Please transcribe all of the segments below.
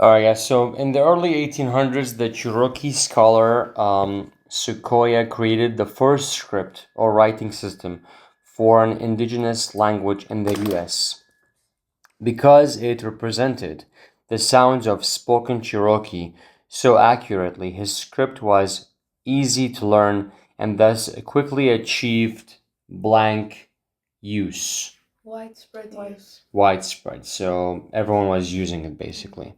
All right, yeah. So in the early 1800s, the Cherokee scholar Sequoyah created the first script or writing system for an indigenous language in the U.S. because it represented the sounds of spoken Cherokee so accurately. His script was easy to learn and thus quickly achieved blank use. Widespread use. Widespread. So everyone was using it basically.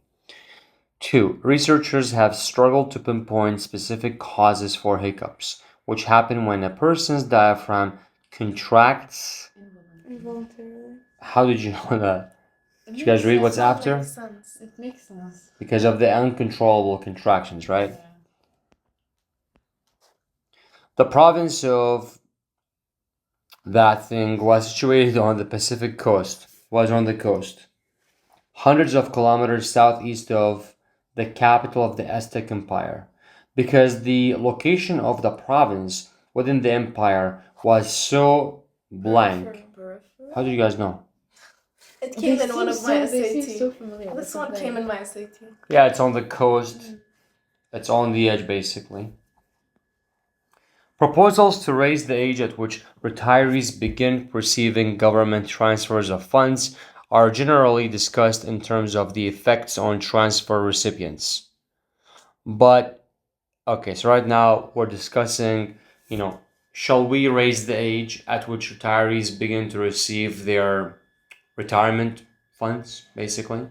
Two, researchers have struggled to pinpoint specific causes for hiccups, which happen when a person's diaphragm contracts. Involuntarily. How did you know that? Did you guys read what's after? Makes sense. It makes sense. Because of the uncontrollable contractions, right? Yeah. The province of that thing was situated on the Pacific coast, was on the coast, hundreds of kilometers southeast of the capital of the Aztec Empire, because the location of the province within the empire was so blank. Peripheral. How do you guys know? It came in one of my They seem SAT. so familiar. This That's one the came thing. in my SAT. Yeah, it's on the coast. It's on the edge, basically. Proposals to raise the age at which retirees begin receiving government transfers of funds are generally discussed in terms of the effects on transfer recipients. But, okay, so right now we're discussing, shall we raise the age at which retirees begin to receive their retirement funds, basically?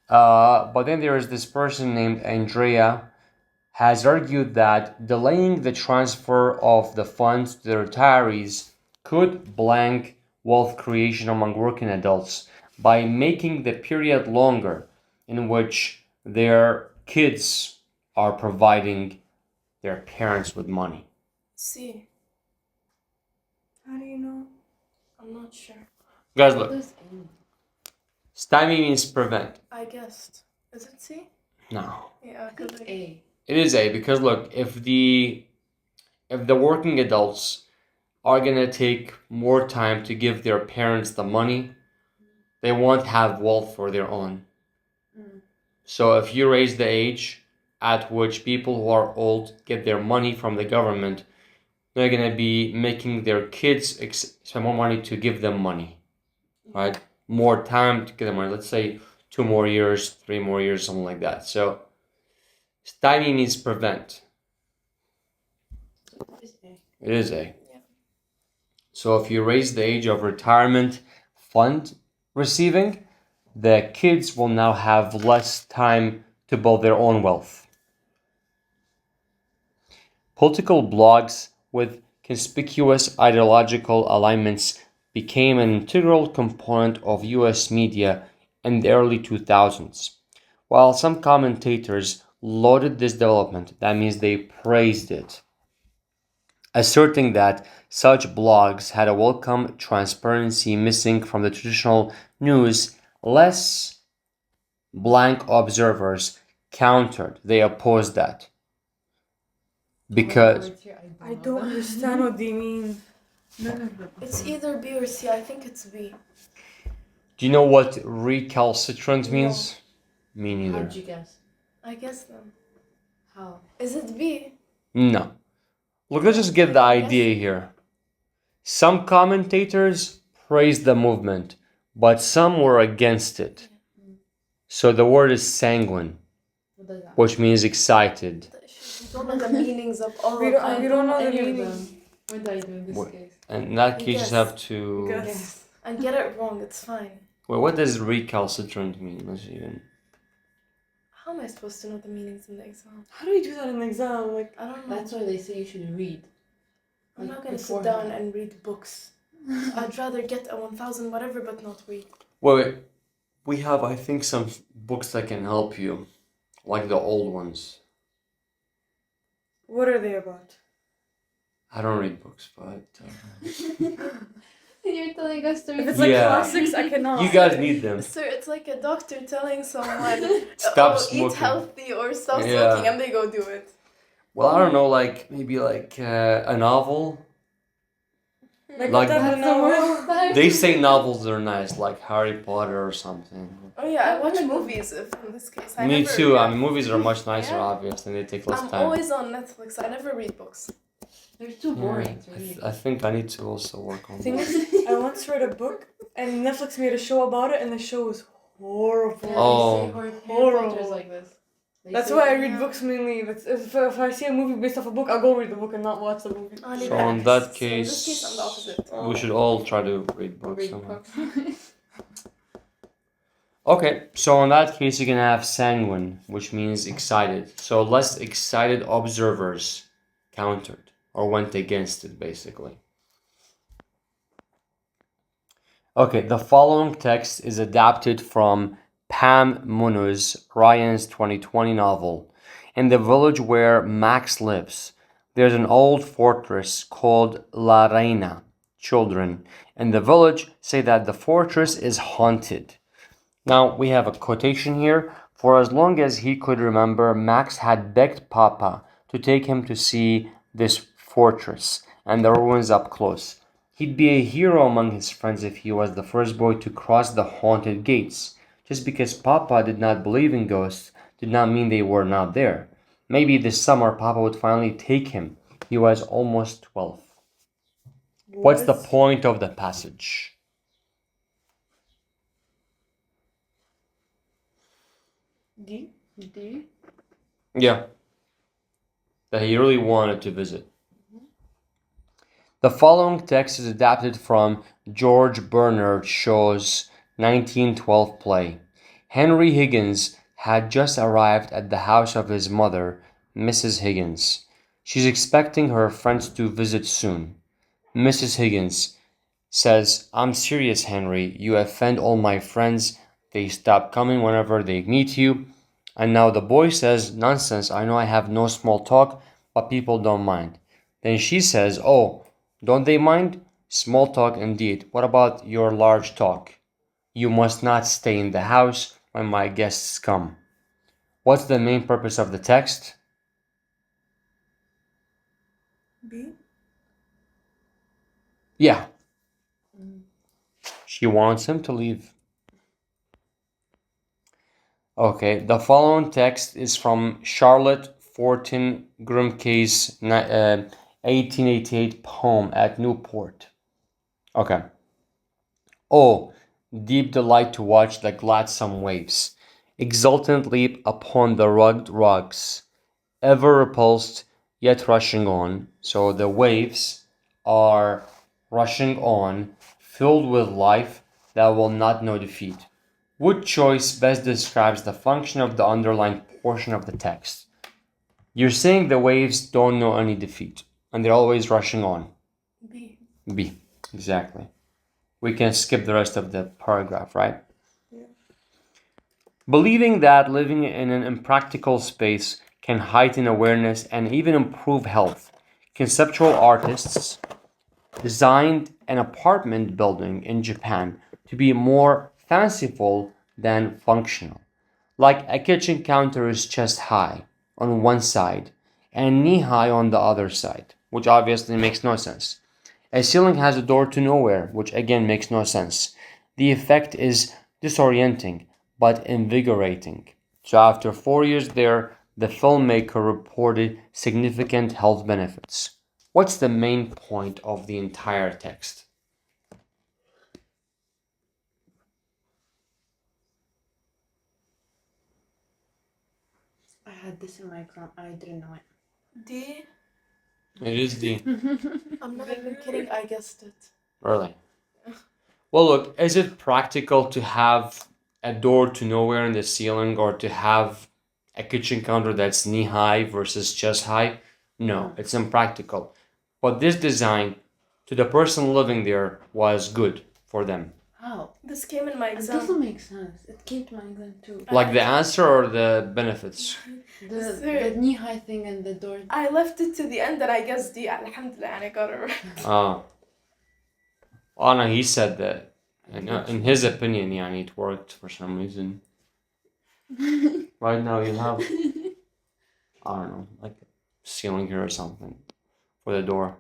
But then there is this person named Andrea has argued that delaying the transfer of the funds to the retirees could blank wealth creation among working adults by making the period longer in which their kids are providing their parents with money. C. How do you know? I'm not sure. Guys, look, Those- stymie means prevent. I guessed. Is it C? No. Yeah, I think because A. It is A because look, if the working adults are gonna take more time to give their parents the money, they won't have wealth for their own. So if you raise the age at which people who are old get their money from the government, they're gonna be making their kids spend more money to give them money, right? More time to give them money. Let's say 2 more years, 3 more years, something like that. So stymie means prevent. It's A. It is A. Yeah. So if you raise the age of retirement fund receiving, the kids will now have less time to build their own wealth. Political blogs with conspicuous ideological alignments became an integral component of US media in the early 2000s. While some commentators lauded this development, that means they praised it, asserting that such blogs had a welcome transparency missing from the traditional news, less blank observers countered. They opposed that. Because I don't understand what they mean. None of them. It's either B or C. I think it's B. do you know what recalcitrant means? Me neither. How'd you guess? I guess them. How? Is it B? No. Look, let's just get the idea here. Some commentators praised the movement, but some were against it. So the word is sanguine, What does that which means excited. You don't know the meanings of all We of don't- them. we don't know the any of meaning. them. What are you doing in this What? case? And in that case, you just Guess. have to. Guess. Yes. And get it wrong, it's fine. Wait, what does recalcitrant mean? Let's even. How am I supposed to know the meanings in the exam? How do we do that in the exam? Like, I don't know. That's why they say you should read. I'm Like, not gonna sit beforehand. down and read books. I'd rather get a 1000 whatever but not read. Wait. We have, I think, some books that can help you, like the old ones. what are they about? I don't read books, but You're telling us to If read. it's like Yeah. classics, I cannot. you guys need them. Sir, it's like a doctor telling someone, Stop eat smoking. healthy or stop Yeah. smoking, and they go do it. Well, I don't know, like maybe like a novel. Like- كتاب That's the النوم. worst time. They say novels are nice, like Harry Potter or something. Oh yeah, I watch movies if in this case. I Me never, too. yeah. I mean, movies are much nicer, Yeah. obviously, and they take less I'm time. always on Netflix. I never read books. They're too Yeah, boring to I, read. I think I need to also work on Thing that. is, I once read a book and Netflix made a show about it, and the show was horrible. Yeah, Oh. they say Harry Horrible. Potter's like this. They That's say- why I read Yeah. books mainly. If I see a movie based off a book, I'll go read the book and not watch the movie. Only So in books. that So in this case, case, I'm the opposite. we should all try to read books. Read somehow. books. Okay, so in that case, you can have sanguine, which means excited. So less excited observers countered or went against it, basically. Okay, the following text is adapted from Pam Munuz, Ryan's 2020 novel. In the village where Max lives, there's an old fortress called La Reina. Children in the village say that the fortress is haunted. Now, we have a quotation here. For as long as he could remember, Max had begged Papa to take him to see this fortress and the ruins up close. He'd be a hero among his friends if he was the first boy to cross the haunted gates. Just because Papa did not believe in ghosts did not mean they were not there. Maybe this summer Papa would finally take him. He was almost 12. What's the point of the passage? D? D? Yeah. That he really wanted to visit. The following text is adapted from George Bernard Shaw's 1912 play. Henry Higgins had just arrived at the house of his mother, Mrs. Higgins. She's expecting her friends to visit soon. Mrs. Higgins says, I'm serious, Henry. You offend all my friends. They stop coming whenever they meet you. And now the boy says, nonsense. I know I have no small talk, but people don't mind. Then she says, oh, don't they mind? Small talk indeed. What about your large talk? You must not stay in the house when my guests come. What's the main purpose of the text? B. Yeah. She wants him to leave. Okay, the following text is from Charlotte Fortin Grimke's 1888 poem at Newport. Okay. Oh, deep delight to watch the gladsome waves exultant leap upon the rugged rocks, ever repulsed yet rushing on. So the waves are rushing on, filled with life that will not know defeat. What choice best describes the function of the underlying portion of the text? You're saying the waves don't know any defeat, and they're always rushing on. B. B, exactly. We can skip the rest of the paragraph, right? Yeah. Believing that living in an impractical space can heighten awareness and even improve health, conceptual artists designed an apartment building in Japan to be more fanciful than functional. Like a kitchen counter is chest high on one side and knee high on the other side, which obviously makes no sense. A ceiling has a door to nowhere, which again makes no sense. The effect is disorienting but invigorating. So, after 4 years there, the filmmaker reported significant health benefits. What's the main point of the entire text? I had this in my exam. I didn't know it. D. It is the. I'm not even kidding. I guessed it. Really? Well, look, is it practical to have a door to nowhere in the ceiling or to have a kitchen counter that's knee high versus chest high? No, it's impractical. But this design to the person living there was good for them. How? This came in my It exam. doesn't make sense. It came to my exam too. Like the answer or the benefits? The knee-high thing and the door. I left it to the end and I guessed D. Alhamdulillah, and I got it right. Oh no, he said that. In his opinion, yeah, it worked for some reason. Right now you have, I don't know, like a ceiling here or something for the door.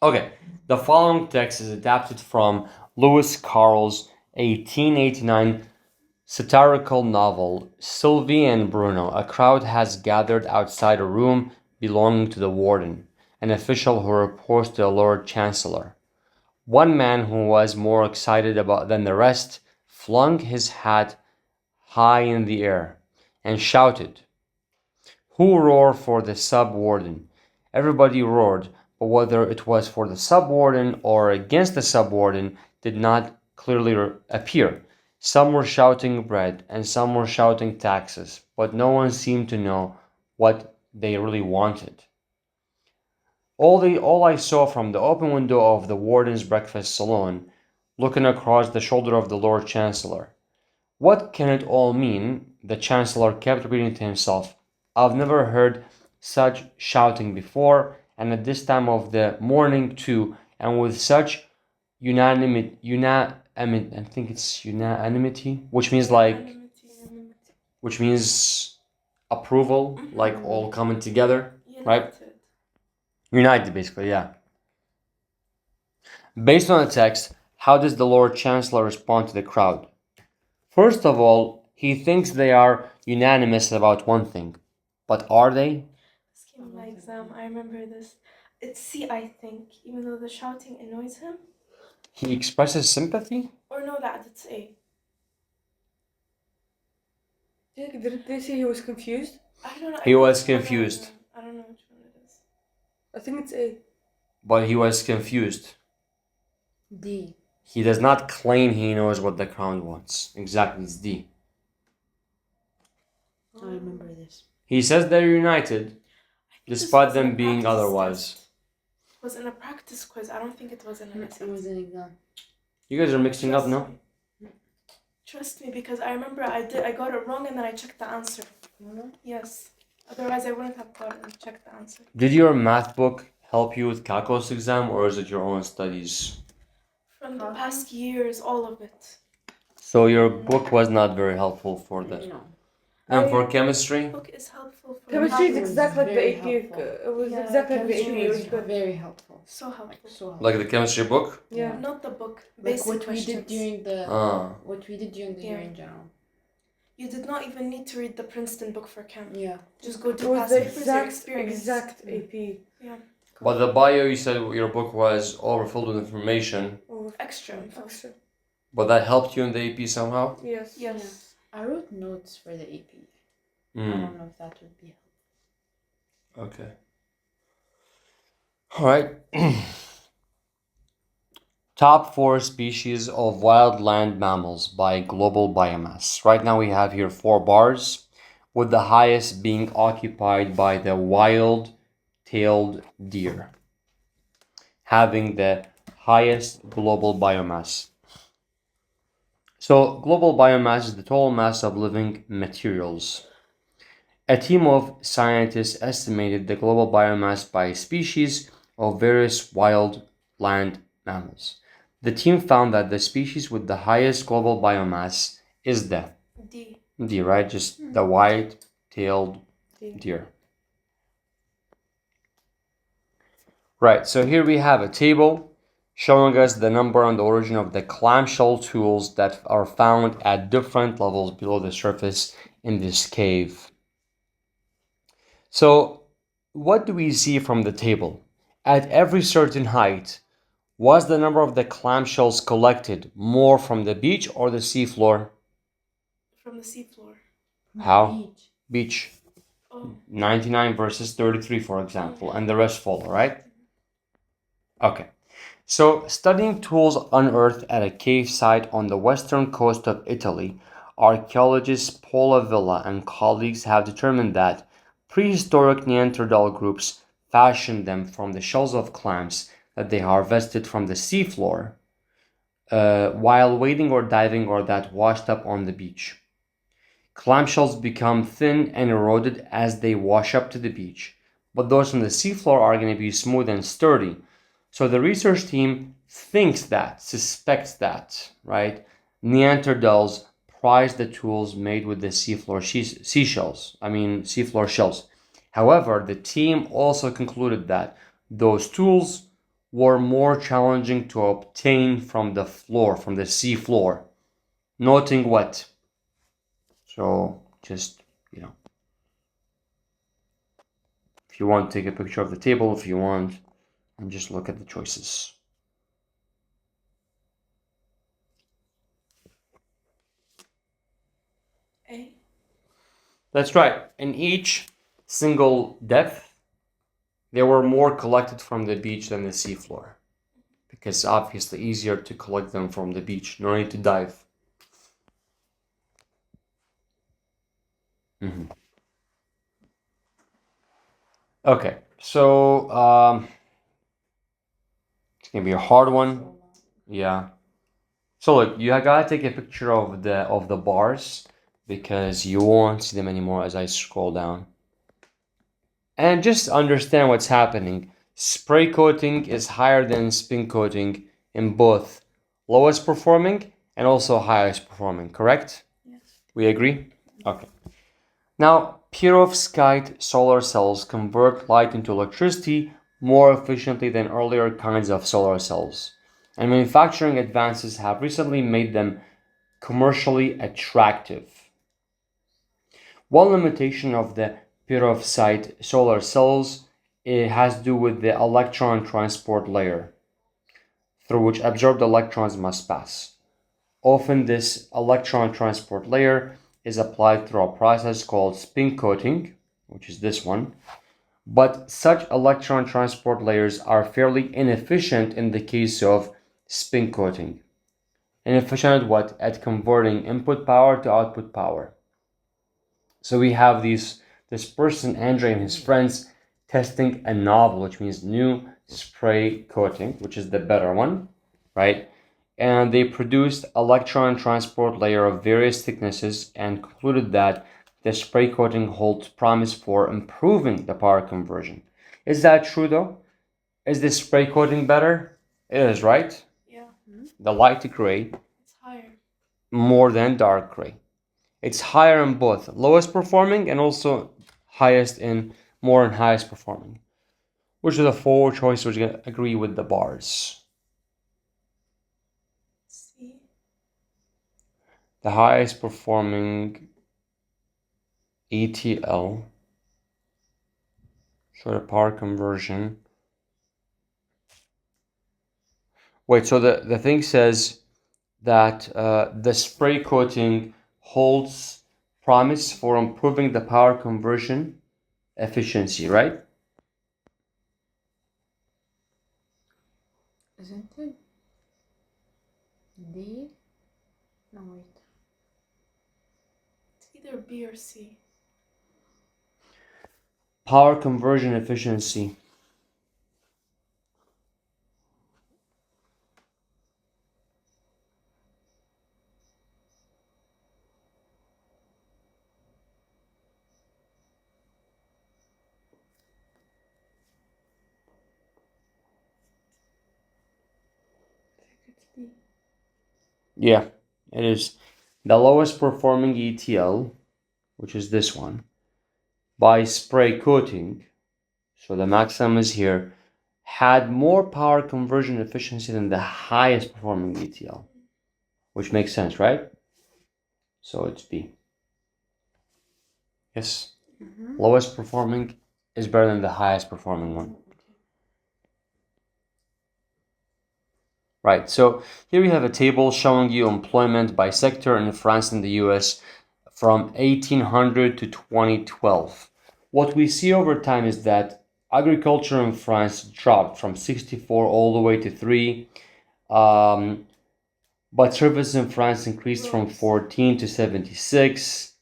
Okay, the following text is adapted from Lewis Carroll's 1889 satirical novel, Sylvie and Bruno. A crowd has gathered outside a room belonging to the warden, an official who reports to the Lord Chancellor. One man who was more excited about than the rest flung his hat high in the air and shouted, "Who roar for the sub-warden?" Everybody roared, but whether it was for the sub-warden or against the sub-warden did not clearly appear. Some were shouting bread and some were shouting taxes, but no one seemed to know what they really wanted. All I saw from the open window of the warden's breakfast salon, looking across the shoulder of the Lord Chancellor. What can it all mean? The Chancellor kept repeating to himself. I've never heard such shouting before, and at this time of the morning too, and with such I think it's unanimity, which means approval, like all coming together, right? United, basically, yeah. Based on the text, how does the Lord Chancellor respond to the crowd? First of all, he thinks they are unanimous about one thing. But are they? This came in my exam. I remember this. It's C, I think, even though the shouting annoys him. He expresses sympathy? Or no, it's A. Didn't they say he was confused? I don't know. He was confused. I don't know which one it is. I think it's A. But he was confused. D. He does not claim he knows what the crown wants. Exactly, it's D. I remember this. He says they're united, This despite was in them a being practice otherwise. test. It was in a practice quiz. I don't think it was in an It essay. was an exam. You guys are mixing up now? Trust me, because I remember I got it wrong and then I checked the answer. Yes. Otherwise, I wouldn't have got it and checked the answer. Did your math book help you with calculus exam, or is it your own studies? From the past years, all of it. So your book was not very helpful for that. No. And for chemistry? The book is helpful for Chemistry is It was exactly like the very AP. helpful. It was Yeah, exactly like the AP. Chemistry It was was good. very helpful. So helpful. Like so helpful. Like the chemistry book? Yeah. Not the book. Like Basic what we questions. did during the Ah. what we did during the year Yeah. in general. You did not even need to read the Princeton book for chem. Yeah. Just go It to was past the papers, your experience. exact AP. Yeah. But the bio, you said your book was overfilled with information, Oh, Extra. extra. but that helped you in the AP somehow? Yes. Yes. I wrote notes for the AP. I Mm. don't know if that would be helpful. Okay. Alright. Top 4 species of wild land mammals by global biomass. Right now we have here 4 bars, with the highest being occupied by the wild-tailed deer, having the highest global biomass. So global biomass is the total mass of living materials. A team of scientists estimated the global biomass by species of various wild land mammals. The team found that the species with the highest global biomass is the D. right? Just the white-tailed deer. Right, so here we have a table showing us the number and the origin of the clamshell tools that are found at different levels below the surface in this cave. So, what do we see from the table? At every certain height, was the number of the clamshells collected more from the beach or the seafloor? From the seafloor. How? Beach. Oh. 99 versus 33, for example, and the rest follow, right? Okay. So, studying tools unearthed at a cave site on the western coast of Italy, archaeologist Paula Villa and colleagues have determined that prehistoric Neanderthal groups fashioned them from the shells of clams that they harvested from the seafloor while wading or diving or that washed up on the beach. Clamshells become thin and eroded as they wash up to the beach, but those from the seafloor are going to be smooth and sturdy. So the research team suspects that, right? Neanderthals prized the tools made with the seafloor seafloor shells. However, the team also concluded that those tools were more challenging to obtain from the floor, from the sea floor, noting what? So just, you know, if you want, take a picture of the table if you want, and just look at the choices. A. That's right. In each single depth, they were more collected from the beach than the seafloor, because obviously easier to collect them from the beach. No need to dive. Okay, so it's gonna be a hard one. Yeah. So look, you gotta take a picture of the bars because you won't see them anymore as I scroll down. And just understand what's happening. Spray coating is higher than spin coating in both lowest performing and also highest performing, correct? Yes. We agree? Okay. Now, perovskite solar cells convert light into electricity more efficiently than earlier kinds of solar cells, and manufacturing advances have recently made them commercially attractive. One limitation of the perovskite solar cells has to do with the electron transport layer through which absorbed electrons must pass. Often this electron transport layer is applied through a process called spin coating, which is this one, but such electron transport layers are fairly inefficient in the case of spin coating. Inefficient at what? At converting input power to output power. So we have this person, Andre, and his friends testing a novel, which means new spray coating, which is the better one, right? And they produced electron transport layer of various thicknesses and concluded that the spray coating holds promise for improving the power conversion. Is that true though? Is the spray coating better? It is, right? Yeah. The light gray It's higher. more than dark gray. It's higher in both lowest performing and also highest in more and highest performing. Which are the four choices which agree with the bars? C. The highest performing ETL, so the power conversion. Wait, so the thing says that the spray coating holds promise for improving the power conversion efficiency, right? Isn't it? D? No, wait. It's either B or C. Power conversion efficiency. I think it's B. Yeah, it is the lowest performing ETL, which is this one, by spray coating. So the maximum is here, had more power conversion efficiency than the highest performing ETL, which makes sense, right? So it's B. Yes. Lowest performing is better than the highest performing one. Right, so here we have a table showing you employment by sector in France and the US from 1800 to 2012. What we see over time is that agriculture in France dropped from 64 all the way to 3, but services in France increased from 14 to 76,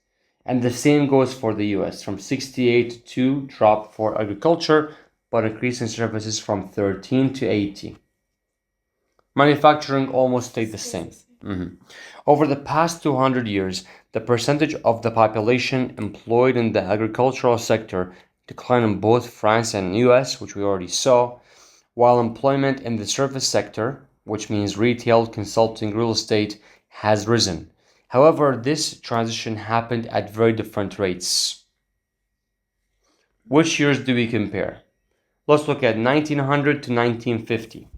and the same goes for the US, from 68 to 2 dropped for agriculture, but increase in services from 13 to 80. Manufacturing almost stayed the same. Over the past 200 years, the percentage of the population employed in the agricultural sector declined in both France and US, which we already saw, while employment in the service sector, which means retail, consulting, real estate, has risen. However, this transition happened at very different rates. Which years do we compare? Let's look at 1900 to 1950.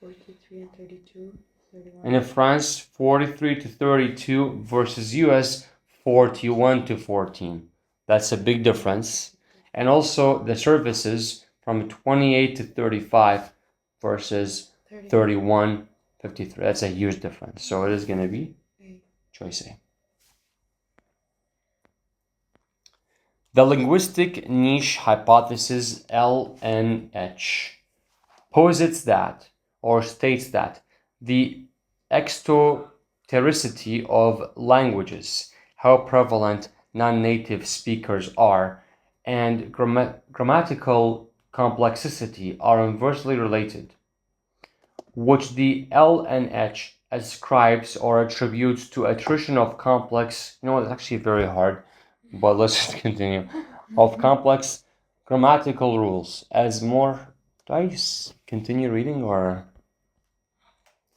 43 and 32, 31. And in France, 43 to 32 versus US, 41 to 14. That's a big difference. And also the services from 28 to 35 versus 31, 53. That's a huge difference. So it is going to be choice A. The linguistic niche hypothesis, LNH, posits that, or states that, the exotericity of languages, how prevalent non-native speakers are, and grammatical complexity are inversely related, which the LNH ascribes or attributes to attrition of complex, it's actually very hard, but let's just continue, of complex grammatical rules as more. Do I just continue reading or?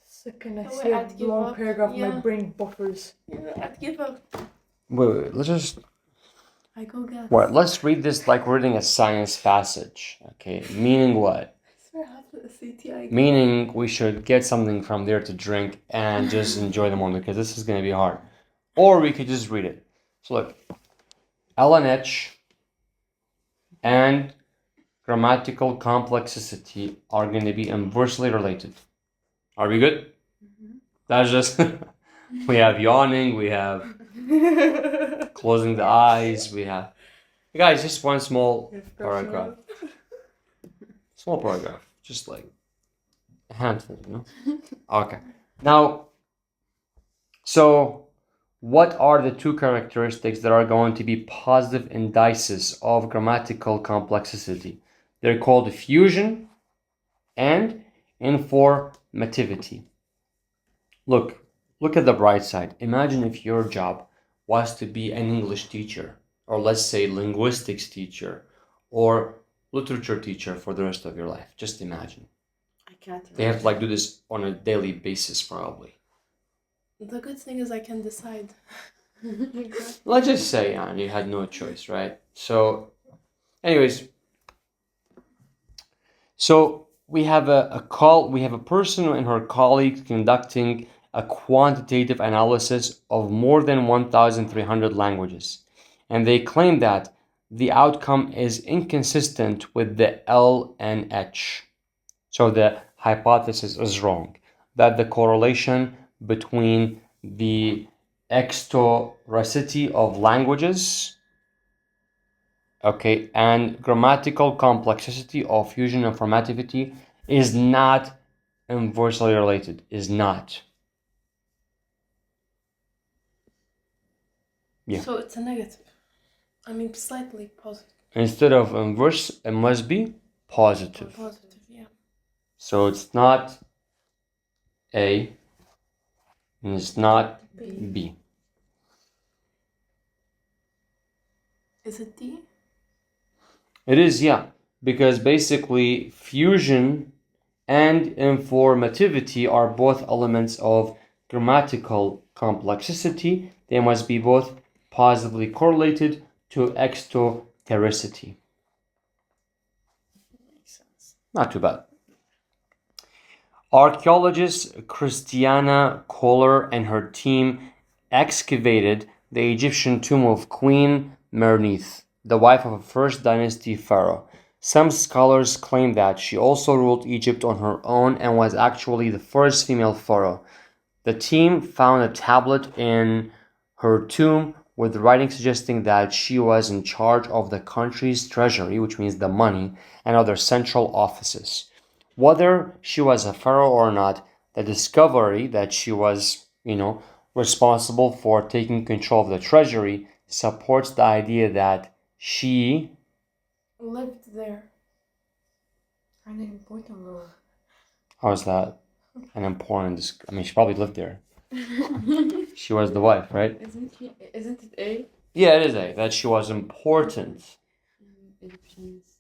Second I Oh, see a I'd give long up. paragraph, my Yeah. brain buffers. Yeah, I'd give up. Wait, let's just. I go guess. What? Let's read this like we're reading a science passage. Okay, meaning what? I swear after the CT I go. Meaning we should get something from there to drink and just enjoy the moment because this is going to be hard. Or we could just read it. So look, LNH and grammatical complexity are going to be inversely related. Are we good? That's just, we have yawning, we have closing the eyes, we have, guys, just one small paragraph. Small paragraph, just like a handful, Okay. Now, so what are the two characteristics that are going to be positive indices of grammatical complexity? They're called fusion and informativity. Look at the bright side. Imagine if your job was to be an English teacher, or let's say linguistics teacher, or literature teacher for the rest of your life. Just imagine. I can't. They have to like do this on a daily basis probably. The good thing is I can decide. Let's just say you had no choice, right? So, anyways, so we have we have a person and her colleagues conducting a quantitative analysis of more than 1,300 languages, and they claim that the outcome is inconsistent with the LNH. So the hypothesis is wrong, that the correlation between the exotericity of languages, okay, and grammatical complexity of fusion informativity is not inversely related, is not. Yeah. So it's a negative. I mean, slightly positive. Instead of inverse, it must be Or positive. positive, yeah. So it's not A and it's not B. Is it D? It is, yeah, because basically fusion and informativity are both elements of grammatical complexity. They must be both positively correlated to exotericity. Makes sense. Not too bad. Archaeologist Christiana Kohler and her team excavated the Egyptian tomb of Queen Mernith, the wife of a first dynasty pharaoh. Some scholars claim that she also ruled Egypt on her own and was actually the first female pharaoh. The team found a tablet in her tomb with writing suggesting that she was in charge of the country's treasury, which means the money, and other central offices. Whether she was a pharaoh or not, the discovery that she was, responsible for taking control of the treasury supports the idea that she Lived there. An important role. how is that an important she probably lived there. She was the wife, right? Isn't it A? Yeah, it is A, that she was important. Egyptians.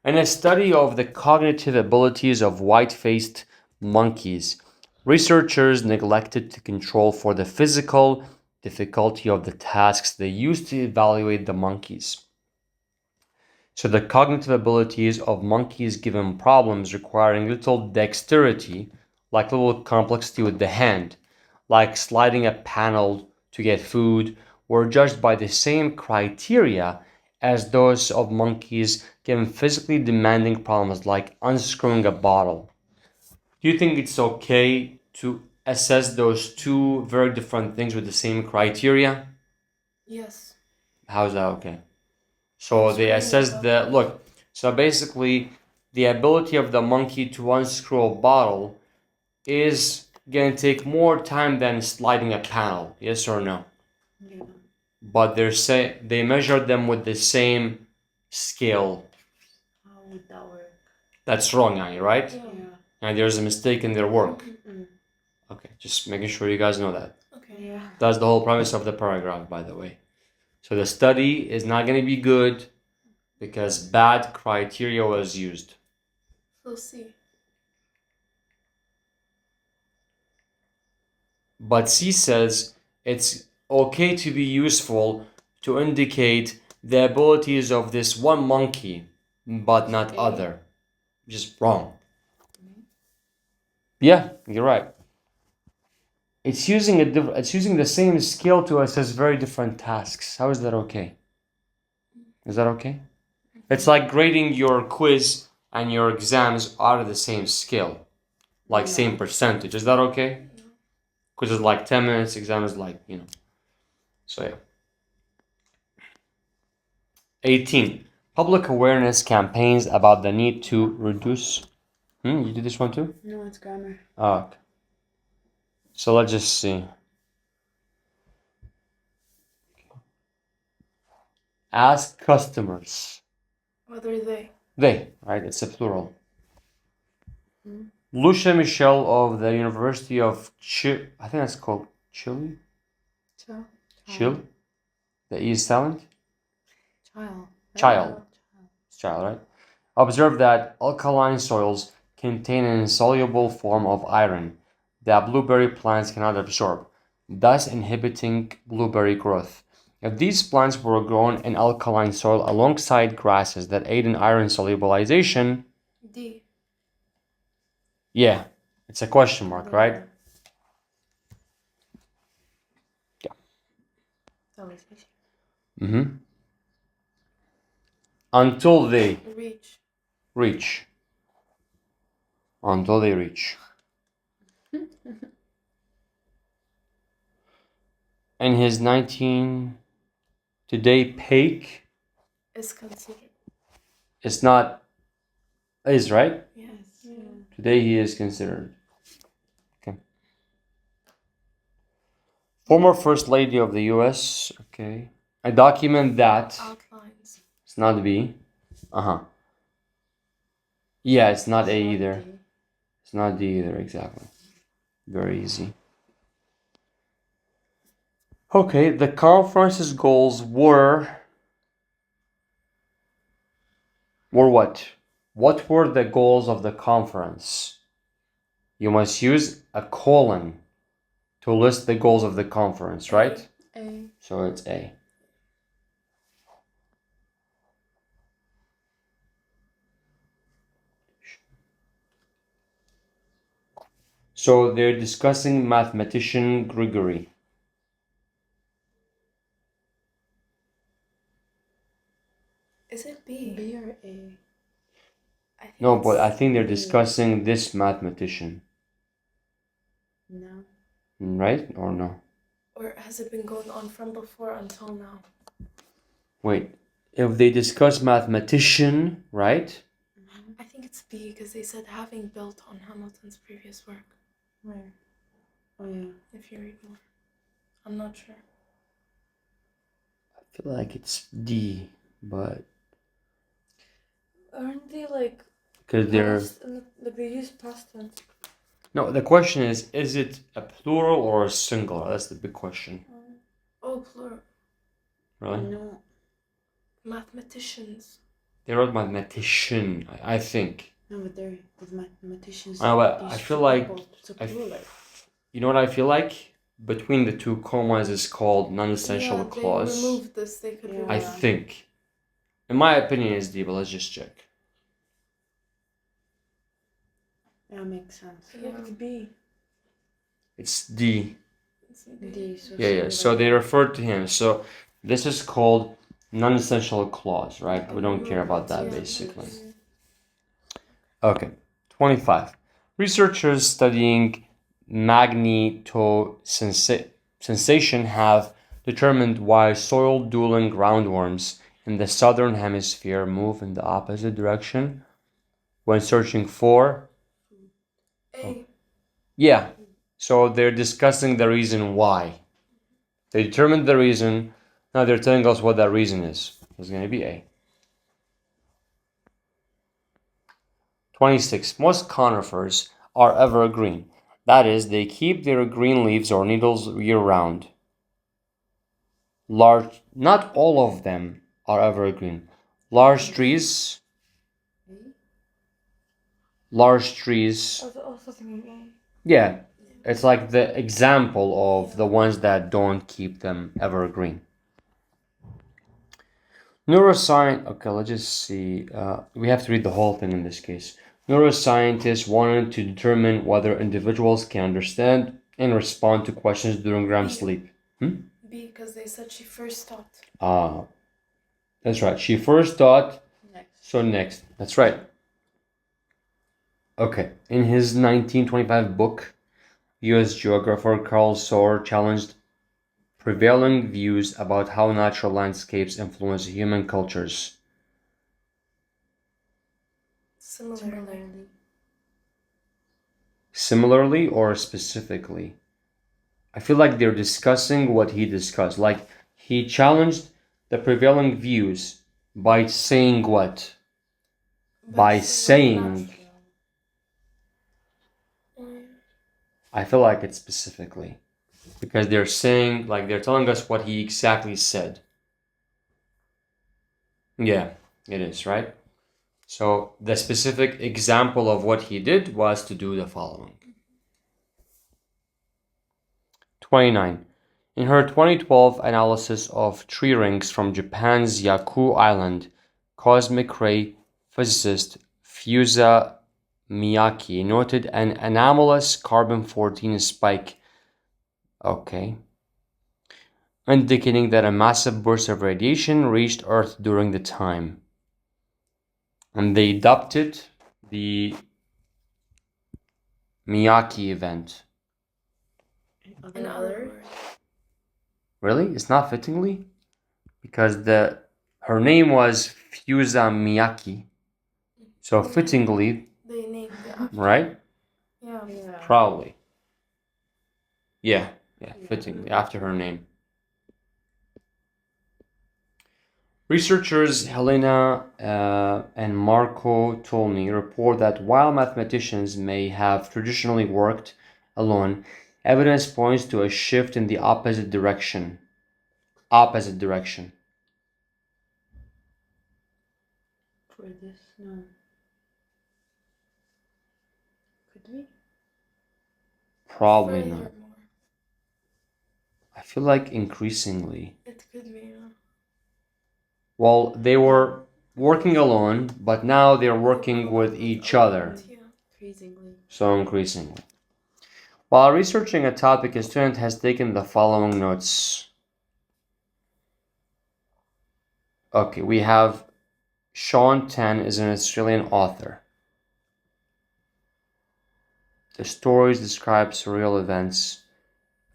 In a study of the cognitive abilities of white-faced monkeys, researchers neglected to control for the physical difficulty of the tasks they used to evaluate the monkeys. So the cognitive abilities of monkeys given problems requiring little dexterity, like little complexity with the hand, like sliding a panel to get food, were judged by the same criteria as those of monkeys given physically demanding problems like unscrewing a bottle. Do you think it's okay to assess those two very different things with the same criteria? Yes. How's that okay? So they Screwing assess the the look. So basically, the ability of the monkey to unscrew a bottle is gonna take more time than sliding a panel. Yes or no? Yeah. But they measure them with the same scale. How would that work? That's wrong, Annie, right? Yeah. Yeah. And there's a mistake in their work. Mm. Okay, just making sure you guys know that. Okay. Yeah. That's the whole premise of the paragraph, by the way. So the study is not going to be good because bad criteria was used. So C. But C says it's okay to be useful to indicate the abilities of this one monkey, but not A. other. Just wrong. Yeah, you're right. It's using the same skill to assess very different tasks. How is that okay? Is that okay? It's like grading your quiz and your exams out of the same skill, like No. same percentage. Is that okay? Quiz is like 10 minutes, exam is like, So yeah. 18. Public awareness campaigns about the need to reduce. You did this one too? No, it's grammar. Oh, okay. So let's just see. Ask customers. What are they? They, right? It's a plural. Lucia Michelle of the University of I think that's called Chile? Child. Chile? The E is silent? Child. Child. It's child, right? Observe that alkaline soils contain an insoluble form of iron that blueberry plants cannot absorb, thus inhibiting blueberry growth. If these plants were grown in alkaline soil alongside grasses that aid in iron solubilization, D. yeah, it's a question mark, right? It's always easy. Mm-hmm. Until they Reach. reach. Until they reach. In his 19 today Pake Is considered. is not is right. Yes. Yeah. Today he is considered. Okay. Former First Lady of the U.S. Okay. A document that Outlines. it's not B. Yeah, it's not A either. D. It's not D either. Exactly. Very easy. Okay, the conference's goals were what? What were the goals of the conference? You must use a colon to list the goals of the conference, right? A. So it's A. So they're discussing mathematician Grigory. Is it B? B or A? I think No, it's but I think they're B. discussing this mathematician, No. right? Or no? Or has it been going on from before until now? Wait, if they discuss mathematician, right? I think it's B because they said having built on Hamilton's previous work. Where? Oh yeah. If you read more. I'm not sure. I feel like it's D, but Aren't they like because they're past, like they use past tense? no. The question is it a plural or a singular? That's the big question. Oh, plural. Really? No. Mathematicians. They wrote mathematician. I think. No, but there's mathematicians. I know, but these I feel two like people. It's a I plural. You know what I feel like? between the two commas is called non-essential Yeah, clause. they removed this. They could Yeah. remove I it. think. In my opinion, is D, but let's just check. That makes sense. I think it's B. It's D. It's D. D, so Yeah. So singular. they referred to him. So this is called non-essential clause, right? We don't care about that, Yeah. basically. Okay. 25. Researchers studying magnetosensation have determined why soil-dwelling roundworms in the southern hemisphere move in the opposite direction when searching for. A. Yeah. So they're discussing the reason why. They determined the reason. Now they're telling us what that reason is. It's going to be A. 26. Most conifers are evergreen. That is, they keep their green leaves or needles year-round. Not all of them are evergreen. Large trees. I was also thinking Yeah, it's like the example of the ones that don't keep them evergreen. Neuroscience. Okay, let's just see. We have to read the whole thing in this case. Neuroscientists wanted to determine whether individuals can understand and respond to questions during REM sleep. B, because they said she first thought. Ah, that's right. She first thought, Next. so next. That's right. Okay. In his 1925 book, U.S. geographer Carl Saar challenged prevailing views about how natural landscapes influence human cultures. Similarly. Similarly or specifically? I feel like they're discussing what he discussed. Like, he challenged the prevailing views by saying what? By saying. I feel like it's specifically. Because they're saying, like, they're telling us what he exactly said. Yeah, it is, right? So, the specific example of what he did was to do the following. 29. In her 2012 analysis of tree rings from Japan's Yaku Island, cosmic ray physicist Fusa Miyake noted an anomalous carbon-14 spike, indicating that a massive burst of radiation reached Earth during the time. And they dubbed it the Miyake event. In other words. Really? It's not fittingly? Because her name was Fusa Miyake. So fittingly, They named it. right? Yeah. Probably. Yeah, fittingly, after her name. Researchers Helena and Marco Tolny report that while mathematicians may have traditionally worked alone, evidence points to a shift in the opposite direction. Opposite direction. For this, no. Could we? Probably not. Furthermore, I feel like increasingly. it could be. Well, they were working alone, but now they're working with each other. Yeah. Increasingly. So increasingly. While researching a topic, a student has taken the following notes. Okay, we have Sean Tan is an Australian author. The stories describe surreal events.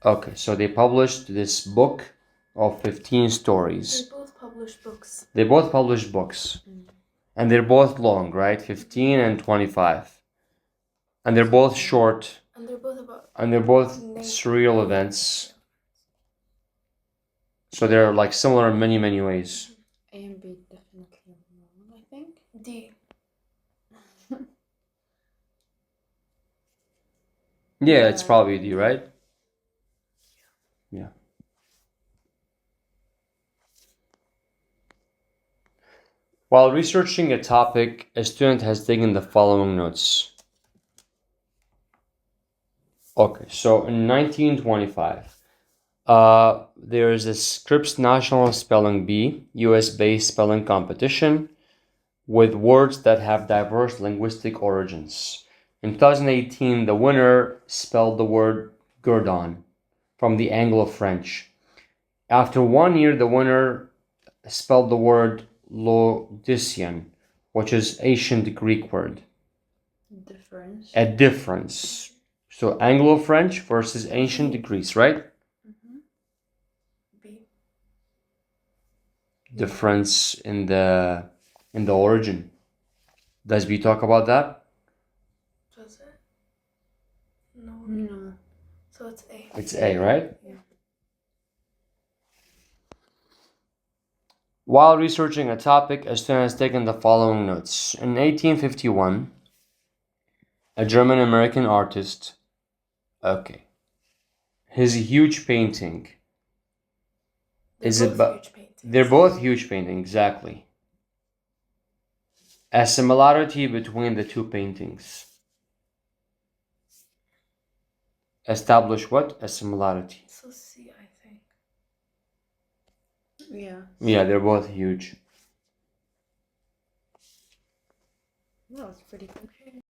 Okay, so they published this book of 15 stories. They both published books. They both published books. And they're both long, right? 15 and 25. And they're both short. And they're both about. And they're both nature. surreal events. So they're like similar in many, many ways. A and B definitely wrong, I think. D. Yeah, it's probably D, right? Yeah. While researching a topic, a student has taken the following notes. Okay, so in 1925, there is a Scripps National Spelling Bee, US-based spelling competition with words that have diverse linguistic origins. In 2018, the winner spelled the word guerdon from the Anglo-French. After 1 year, the winner spelled the word logician, which is ancient Greek word. Difference. A difference. So Anglo-French versus ancient Greece, right? B. Difference in the origin. Does we talk about that? Does it? No. No. So it's A. It's A, right? Yeah. While researching a topic, a student has taken the following notes. In 1851, a German American artist, okay, his huge painting They're is both about. huge paintings. They're both huge paintings, exactly. A similarity between the two paintings. Establish what? A similarity. So C, I think. Yeah. Yeah, they're both huge. That was pretty good.